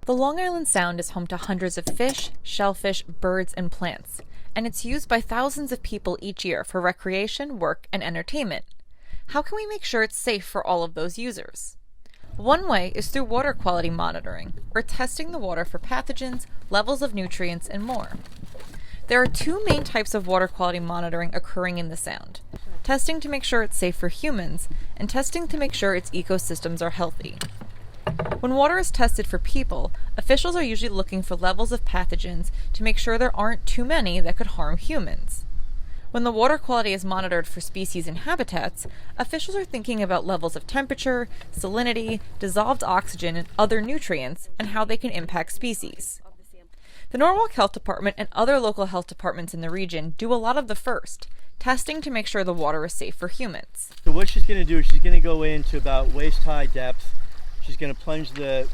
The Long Island Sound is home to hundreds of fish, shellfish, birds, and plants, and it's used by thousands of people each year for recreation, work, and entertainment. How can we make sure it's safe for all of those users? One way is through water quality monitoring, or testing the water for pathogens, levels of nutrients, and more. There are two main types of water quality monitoring occurring in the Sound: testing to make sure it's safe for humans, and testing to make sure its ecosystems are healthy. When water is tested for people, officials are usually looking for levels of pathogens to make sure there aren't too many that could harm humans. When the water quality is monitored for species and habitats, officials are thinking about levels of temperature, salinity, dissolved oxygen, and other nutrients, and how they can impact species. The Norwalk Health Department and other local health departments in the region do a lot of the first, testing to make sure the water is safe for humans. So what she's going to do is she's going to go into about waist-high depth. She's going to plunge the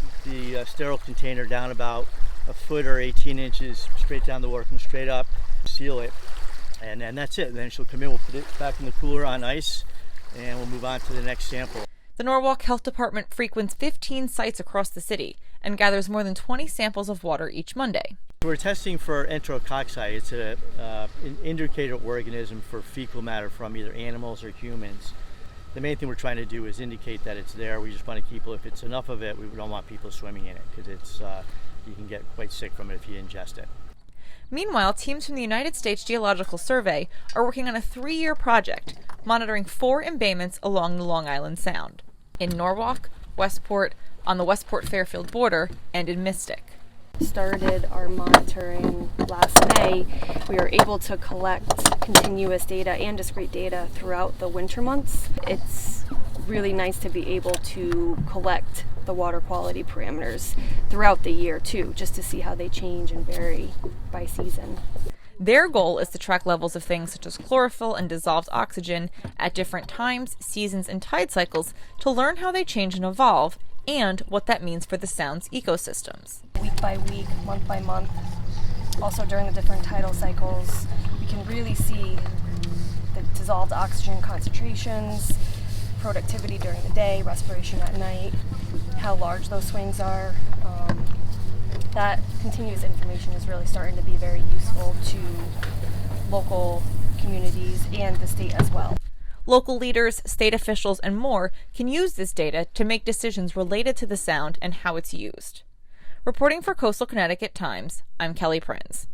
sterile container down about a foot or 18 inches straight down the water, come straight up, seal it, and then that's it. Then she'll come in, we'll put it back in the cooler on ice, and we'll move on to the next sample. The Norwalk Health Department frequents 15 sites across the city and gathers more than 20 samples of water each Monday. We're testing for enterococci. It's an indicator organism for fecal matter from either animals or humans. The main thing we're trying to do is indicate that it's there. We just want to keep it. If it's enough of it, we don't want people swimming in it because you can get quite sick from it if you ingest it. Meanwhile, teams from the United States Geological Survey are working on a 3-year project monitoring 4 embayments along the Long Island Sound: in Norwalk, Westport, on the Westport-Fairfield border, and in Mystic. Started our monitoring last May. We were able to collect continuous data and discrete data throughout the winter months. It's really nice to be able to collect the water quality parameters throughout the year too, just to see how they change and vary by season. Their goal is to track levels of things such as chlorophyll and dissolved oxygen at different times, seasons, and tide cycles to learn how they change and evolve, and what that means for the Sound's ecosystems. Week by week, month by month, also during the different tidal cycles, we can really see the dissolved oxygen concentrations, productivity during the day, respiration at night, how large those swings are. That continuous information is really starting to be very useful to local communities and the state as well. Local leaders, state officials, and more can use this data to make decisions related to the Sound and how it's used. Reporting for Coastal Connecticut Times, I'm Kelly Prinz.